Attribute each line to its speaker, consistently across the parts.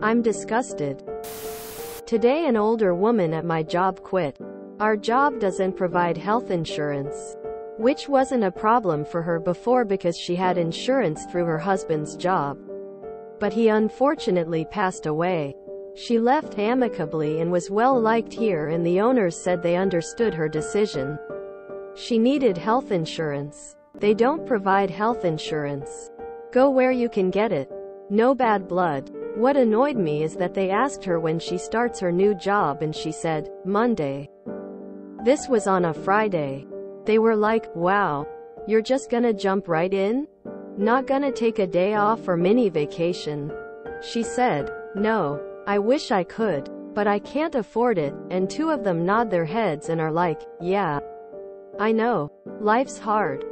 Speaker 1: I'm disgusted. Today an older woman at my job quit. Our job doesn't provide health insurance, which wasn't a problem for her before because she had insurance through her husband's job. But he unfortunately passed away. She left amicably and was well liked here, and the owners said they understood her decision. She needed health insurance. They don't provide health insurance. Go where you can get it. No bad blood. What annoyed me is that they asked her when she starts her new job and she said, Monday. This was on a Friday. They were like, wow, you're just gonna jump right in? Not gonna take a day off or mini vacation? She said, no, I wish I could, but I can't afford it, and two of them nod their heads and are like, yeah. I know. Life's hard.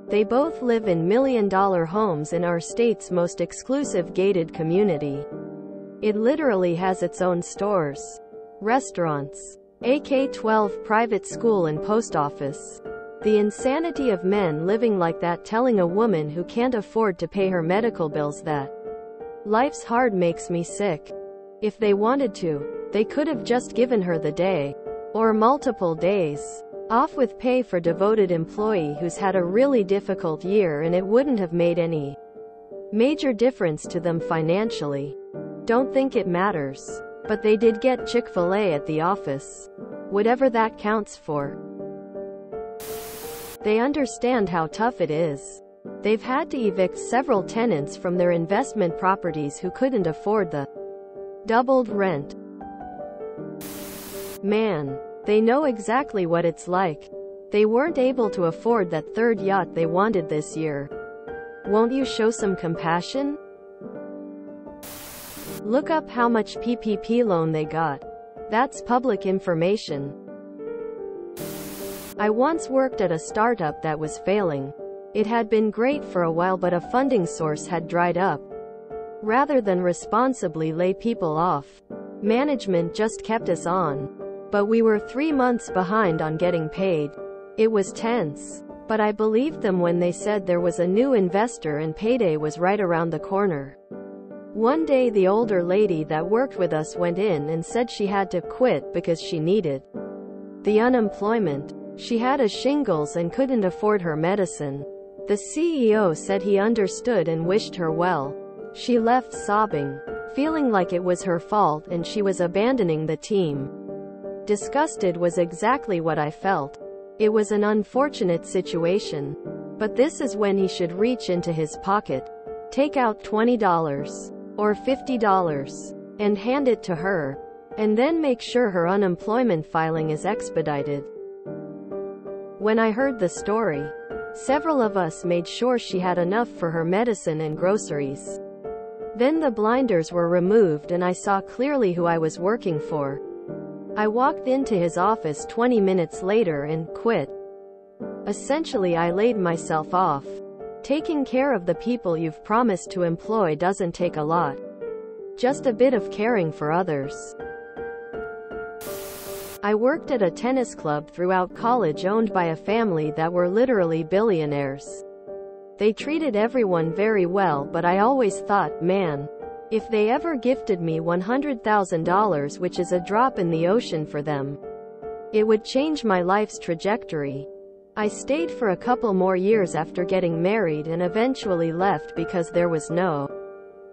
Speaker 1: They both live in million-dollar homes in our state's most exclusive gated community. It literally has its own stores, restaurants, a K-12 private school and post office. The insanity of men living like that, telling a woman who can't afford to pay her medical bills that life's hard, makes me sick. If they wanted to, they could have just given her the day, or multiple days, off with pay for devoted employee who's had a really difficult year, and it wouldn't have made any major difference to them financially. Don't think it matters. But they did get Chick-fil-A at the office. Whatever that counts for. They understand how tough it is. They've had to evict several tenants from their investment properties who couldn't afford the doubled rent. Man, they know exactly what it's like. They weren't able to afford that third yacht they wanted this year. Won't you show some compassion? Look up how much PPP loan they got. That's public information. I once worked at a startup that was failing. It had been great for a while, but a funding source had dried up. Rather than responsibly lay people off, management just kept us on. But we were 3 months behind on getting paid. It was tense. But I believed them when they said there was a new investor and payday was right around the corner. One day the older lady that worked with us went in and said she had to quit because she needed the unemployment. She had a shingles and couldn't afford her medicine. The CEO said he understood and wished her well. She left sobbing, feeling like it was her fault and she was abandoning the team. Disgusted was exactly what I felt. It was an unfortunate situation. But this is when he should reach into his pocket, take out $20 or $50 and hand it to her, and then make sure her unemployment filing is expedited. When I heard the story, several of us made sure she had enough for her medicine and groceries. Then the blinders were removed and I saw clearly who I was working for. I walked into his office 20 minutes later and quit. Essentially, I laid myself off. Taking care of the people you've promised to employ doesn't take a lot. Just a bit of caring for others. I worked at a tennis club throughout college owned by a family that were literally billionaires. They treated everyone very well, but I always thought, man, if they ever gifted me $100,000, which is a drop in the ocean for them, it would change my life's trajectory. I stayed for a couple more years after getting married and eventually left because there was no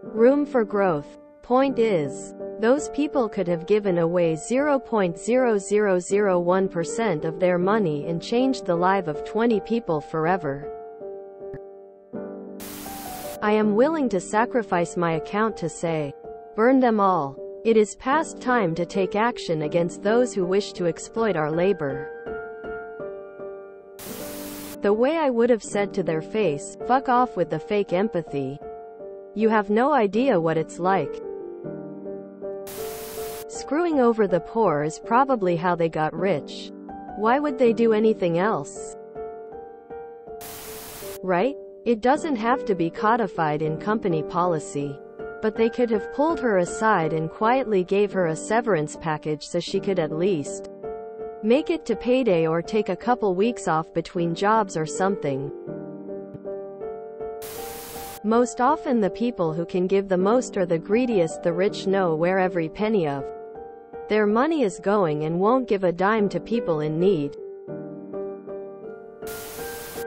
Speaker 1: room for growth. Point is, those people could have given away 0.0001% of their money and changed the life of 20 people forever. I am willing to sacrifice my account to say, burn them all. It is past time to take action against those who wish to exploit our labor. The way I would have said to their face, fuck off with the fake empathy. You have no idea what it's like. Screwing over the poor is probably how they got rich. Why would they do anything else? Right? It doesn't have to be codified in company policy. But they could have pulled her aside and quietly gave her a severance package so she could at least make it to payday or take a couple weeks off between jobs or something. Most often the people who can give the most are the greediest. The rich know where every penny of their money is going and won't give a dime to people in need.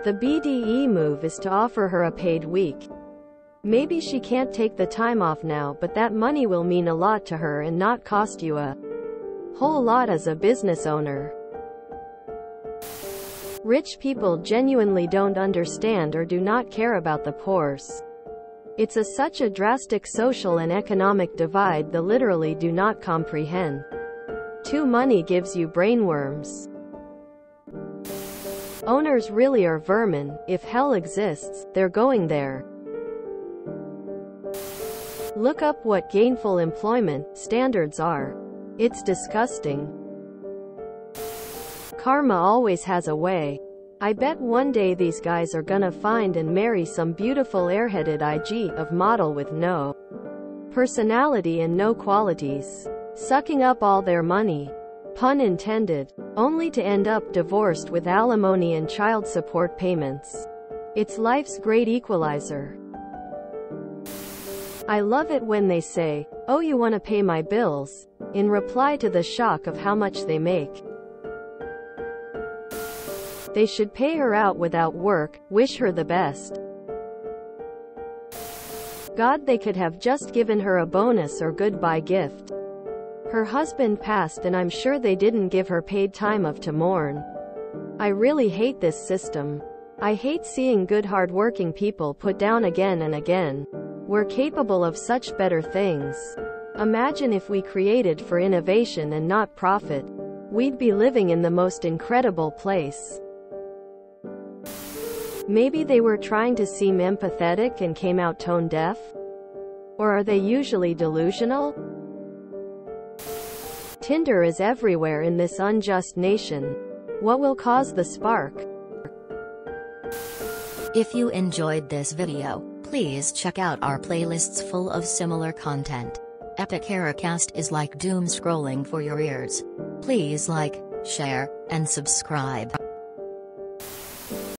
Speaker 1: The BDE move is to offer her a paid week. Maybe she can't take the time off now, but that money will mean a lot to her and not cost you a whole lot as a business owner. Rich people genuinely don't understand or do not care about the poor's. It's such a drastic social and economic divide they literally do not comprehend. Too money gives you brainworms. Owners really are vermin. If hell exists, they're going there. Look up what gainful employment standards are. It's disgusting. Karma always has a way. I bet one day these guys are gonna find and marry some beautiful airheaded IG of model with no personality and no qualities, sucking up all their money, pun intended, only to end up divorced with alimony and child support payments. It's life's great equalizer. I love it when they say, "Oh, you wanna pay my bills?" in reply to the shock of how much they make. They should pay her out without work, wish her the best. God, they could have just given her a bonus or goodbye gift. Her husband passed and I'm sure they didn't give her paid time off to mourn. I really hate this system. I hate seeing good hard-working people put down again and again. We're capable of such better things. Imagine if we created for innovation and not profit. We'd be living in the most incredible place. Maybe they were trying to seem empathetic and came out tone deaf? Or are they usually delusional? Tinder is everywhere in this unjust nation. What will cause the spark?
Speaker 2: If you enjoyed this video, please check out our playlists full of similar content. Epic Heracast is like doom scrolling for your ears. Please like, share, and subscribe.